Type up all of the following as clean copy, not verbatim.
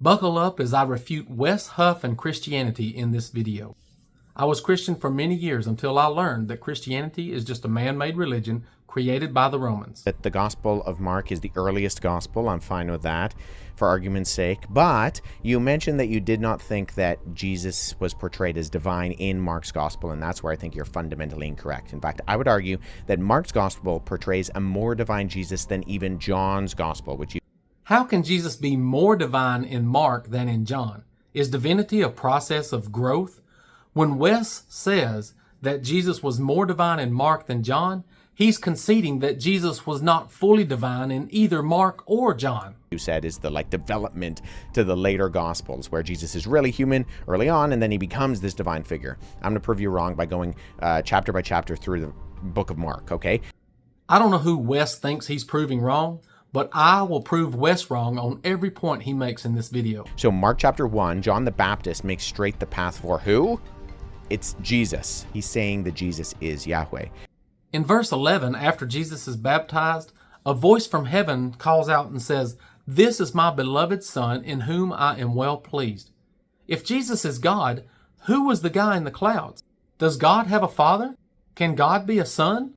Buckle up as I refute Wes Huff and Christianity in this video. I was Christian for many years until I learned that Christianity is just a man-made religion created by the Romans. That the Gospel of Mark is the earliest gospel. I'm fine with that for argument's sake. But you mentioned that you did not think that Jesus was portrayed as divine in Mark's gospel, and that's where I think you're fundamentally incorrect. In fact, I would argue that Mark's gospel portrays a more divine Jesus than even John's gospel, which you... How can Jesus be more divine in Mark than in John? Is divinity a process of growth? When Wes says that Jesus was more divine in Mark than John, he's conceding that Jesus was not fully divine in either Mark or John. You said is the development to the later gospels where Jesus is really human early on and then he becomes this divine figure. I'm going to prove you wrong by going chapter by chapter through the book of Mark, okay? I don't know who Wes thinks he's proving wrong, but I will prove Wes wrong on every point he makes in this video. So Mark chapter 1, John the Baptist makes straight the path for who? It's Jesus. He's saying that Jesus is Yahweh. In verse 11, after Jesus is baptized, a voice from heaven calls out and says, "This is my beloved Son, in whom I am well pleased." If Jesus is God, who was the guy in the clouds? Does God have a father? Can God be a son?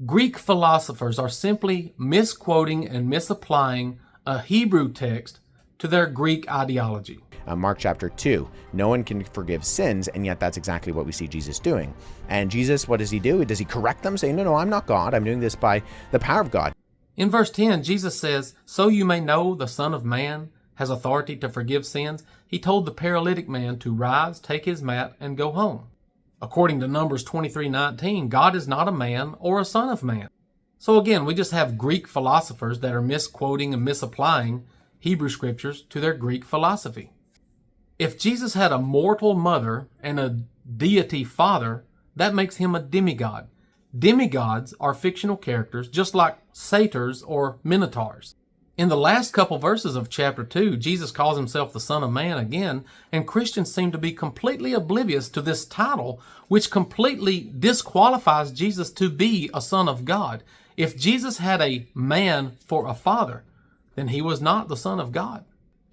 Greek philosophers are simply misquoting and misapplying a Hebrew text to their Greek ideology. Mark chapter 2, no one can forgive sins, and yet that's exactly what we see Jesus doing. And Jesus, what does he do? Does he correct them, saying, no, I'm not God. I'm doing this by the power of God. In verse 10, Jesus says, "So you may know the Son of Man has authority to forgive sins." He told the paralytic man to rise, take his mat, and go home. According to Numbers 23:19, God is not a man or a son of man. So again, we just have Greek philosophers that are misquoting and misapplying Hebrew scriptures to their Greek philosophy. If Jesus had a mortal mother and a deity father, that makes him a demigod. Demigods are fictional characters, just like satyrs or minotaurs. In the last couple verses of chapter 2, Jesus calls himself the Son of Man again, and Christians seem to be completely oblivious to this title, which completely disqualifies Jesus to be a son of God. If Jesus had a man for a father, then he was not the Son of God.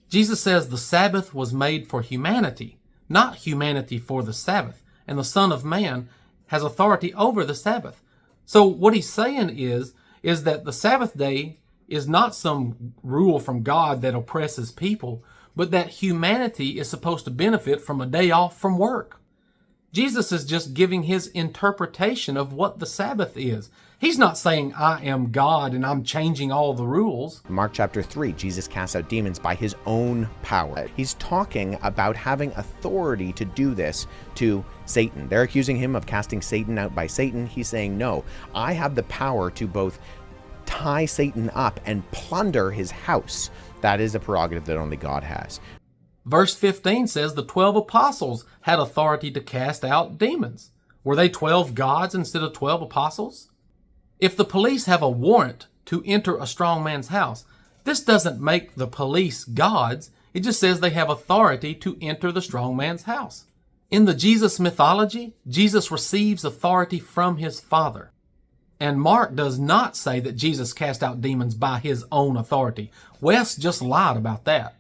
Jesus says the Sabbath was made for humanity, not humanity for the Sabbath, and the Son of Man has authority over the Sabbath. So what he's saying is that the Sabbath day is not some rule from God that oppresses people, but that humanity is supposed to benefit from a day off from work. Jesus is just giving his interpretation of what the Sabbath is. He's not saying, I am God and I'm changing all the rules. Mark chapter 3, Jesus casts out demons by his own power. He's talking about having authority to do this to Satan. They're accusing him of casting Satan out by Satan. He's saying, no, I have the power to both tie Satan up and plunder his house. That is a prerogative that only God has. Verse 15 says the 12 apostles had authority to cast out demons. Were they 12 gods instead of 12 apostles? If the police have a warrant to enter a strong man's house, this doesn't make the police gods. It just says they have authority to enter the strong man's house. In the Jesus mythology, Jesus receives authority from his Father. And Mark does not say that Jesus cast out demons by his own authority. Wes just lied about that.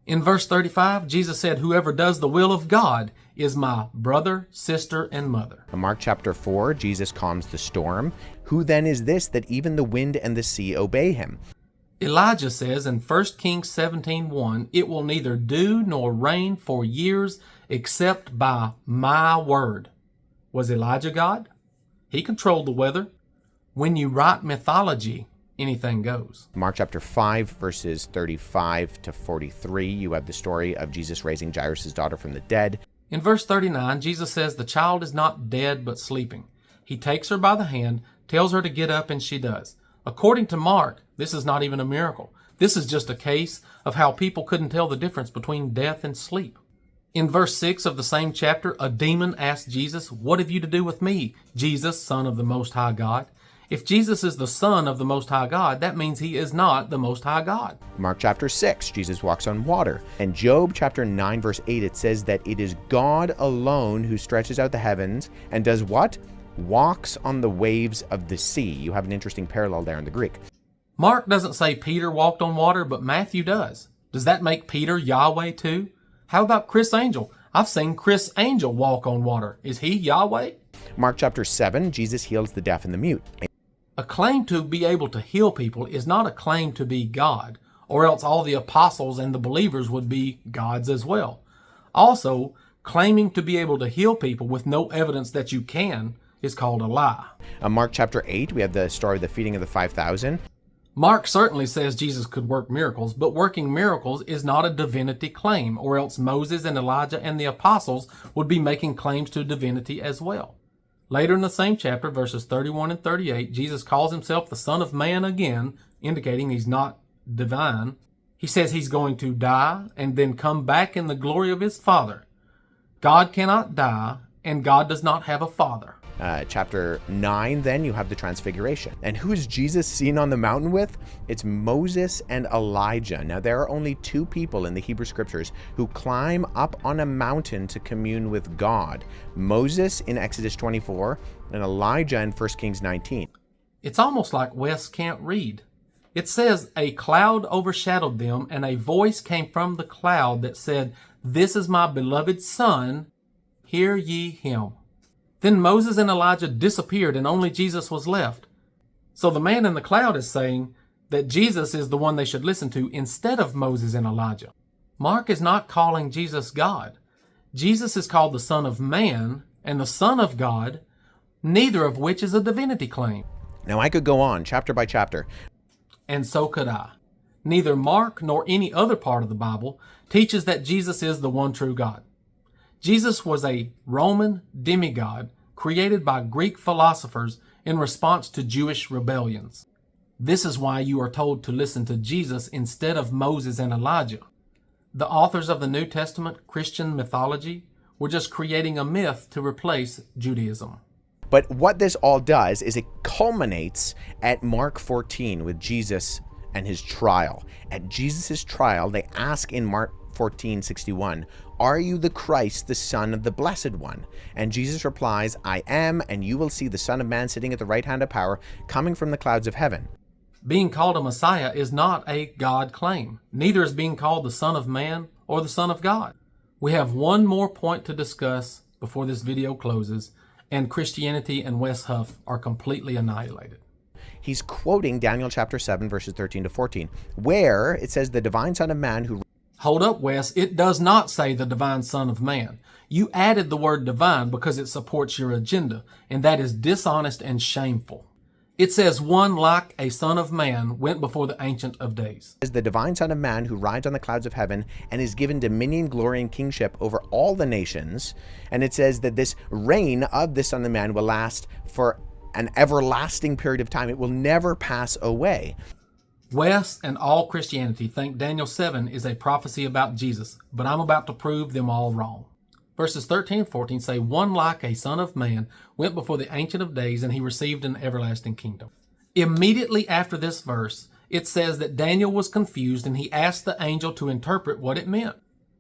In verse 35, Jesus said, "Whoever does the will of God is my brother, sister, and mother." In Mark chapter 4, Jesus calms the storm. Who then is this that even the wind and the sea obey him? Elijah says in 1 Kings 17:1, "It will neither dew nor rain for years except by my word." Was Elijah God? He controlled the weather. When you write mythology, anything goes. Mark chapter 5, verses 35 to 43, you have the story of Jesus raising Jairus' daughter from the dead. In verse 39, Jesus says the child is not dead but sleeping. He takes her by the hand, tells her to get up, and she does. According to Mark, this is not even a miracle. This is just a case of how people couldn't tell the difference between death and sleep. In verse 6 of the same chapter, a demon asked Jesus, "What have you to do with me, Jesus, Son of the Most High God?" If Jesus is the Son of the Most High God, that means he is not the Most High God. Mark chapter 6, Jesus walks on water. And Job chapter 9, verse 8, it says that it is God alone who stretches out the heavens and does what? Walks on the waves of the sea. You have an interesting parallel there in the Greek. Mark doesn't say Peter walked on water, but Matthew does. Does that make Peter Yahweh too? How about Chris Angel? I've seen Chris Angel walk on water. Is he Yahweh? Mark chapter 7, Jesus heals the deaf and the mute. A claim to be able to heal people is not a claim to be God, or else all the apostles and the believers would be gods as well. Also, claiming to be able to heal people with no evidence that you can is called a lie. Mark chapter 8, we have the story of the feeding of the 5,000. Mark certainly says Jesus could work miracles, but working miracles is not a divinity claim, or else Moses and Elijah and the apostles would be making claims to divinity as well. Later in the same chapter, verses 31 and 38, Jesus calls himself the Son of Man again, indicating he's not divine. He says he's going to die and then come back in the glory of his Father. God cannot die, and God does not have a father. Chapter 9, then you have the transfiguration. And who is Jesus seen on the mountain with? It's Moses and Elijah. Now, there are only two people in the Hebrew scriptures who climb up on a mountain to commune with God. Moses in Exodus 24 and Elijah in 1 Kings 19. It's almost like Wes can't read. It says, a cloud overshadowed them, and a voice came from the cloud that said, "This is my beloved Son, hear ye him." Then Moses and Elijah disappeared and only Jesus was left. So the man in the cloud is saying that Jesus is the one they should listen to instead of Moses and Elijah. Mark is not calling Jesus God. Jesus is called the Son of Man and the Son of God, neither of which is a divinity claim. Now I could go on chapter by chapter. And so could I. Neither Mark nor any other part of the Bible teaches that Jesus is the one true God. Jesus was a Roman demigod created by Greek philosophers in response to Jewish rebellions. This is why you are told to listen to Jesus instead of Moses and Elijah. The authors of the New Testament Christian mythology were just creating a myth to replace Judaism. But what this all does is it culminates at Mark 14 with Jesus and his trial. At Jesus' trial, they ask in Mark 14:61, "Are you the Christ, the Son of the Blessed One?" And Jesus replies, "I am, and you will see the Son of Man sitting at the right hand of power, coming from the clouds of heaven." Being called a Messiah is not a God claim. Neither is being called the Son of Man or the Son of God. We have one more point to discuss before this video closes, and Christianity and Wes Huff are completely annihilated. He's quoting Daniel chapter 7, verses 13 to 14, where it says the divine Son of Man who... Hold up, Wes. It does not say the divine Son of Man. You added the word divine because it supports your agenda, and that is dishonest and shameful. It says one like a Son of Man went before the Ancient of Days. Is the divine Son of Man who rides on the clouds of heaven and is given dominion, glory, and kingship over all the nations. And it says that this reign of this Son of Man will last for an everlasting period of time. It will never pass away. Wes and all Christianity think Daniel 7 is a prophecy about Jesus, but I'm about to prove them all wrong. Verses 13 and 14 say, one like a Son of Man went before the Ancient of Days, and he received an everlasting kingdom. Immediately after this verse, it says that Daniel was confused, and he asked the angel to interpret what it meant.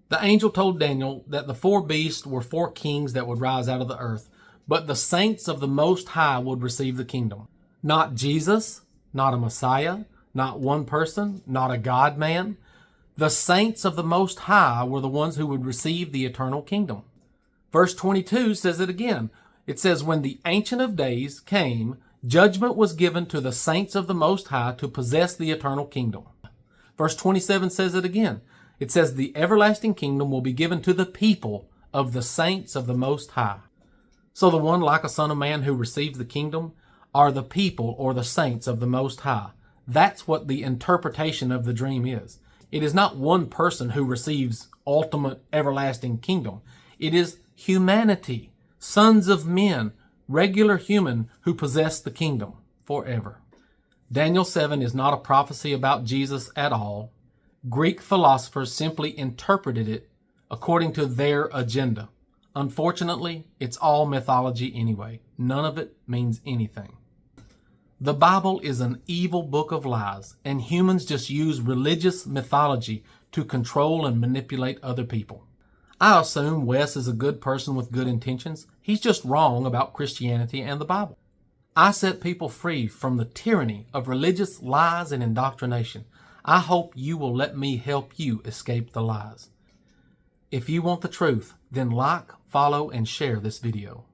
The angel told Daniel that the four beasts were four kings that would rise out of the earth, but the saints of the Most High would receive the kingdom. Not Jesus, not a Messiah, not one person, not a God-man. The saints of the Most High were the ones who would receive the eternal kingdom. Verse 22 says it again. It says, when the Ancient of Days came, judgment was given to the saints of the Most High to possess the eternal kingdom. Verse 27 says it again. It says, the everlasting kingdom will be given to the people of the saints of the Most High. So the one like a Son of Man who receives the kingdom are the people or the saints of the Most High. That's what the interpretation of the dream is. It is not one person who receives ultimate everlasting kingdom. It is humanity, sons of men, regular human who possess the kingdom forever. Daniel 7 is not a prophecy about Jesus at all. Greek philosophers simply interpreted it according to their agenda. Unfortunately, it's all mythology anyway. None of it means anything. The Bible is an evil book of lies, and humans just use religious mythology to control and manipulate other people. I assume Wes is a good person with good intentions. He's just wrong about Christianity and the Bible. I set people free from the tyranny of religious lies and indoctrination. I hope you will let me help you escape the lies. If you want the truth, then like, follow, and share this video.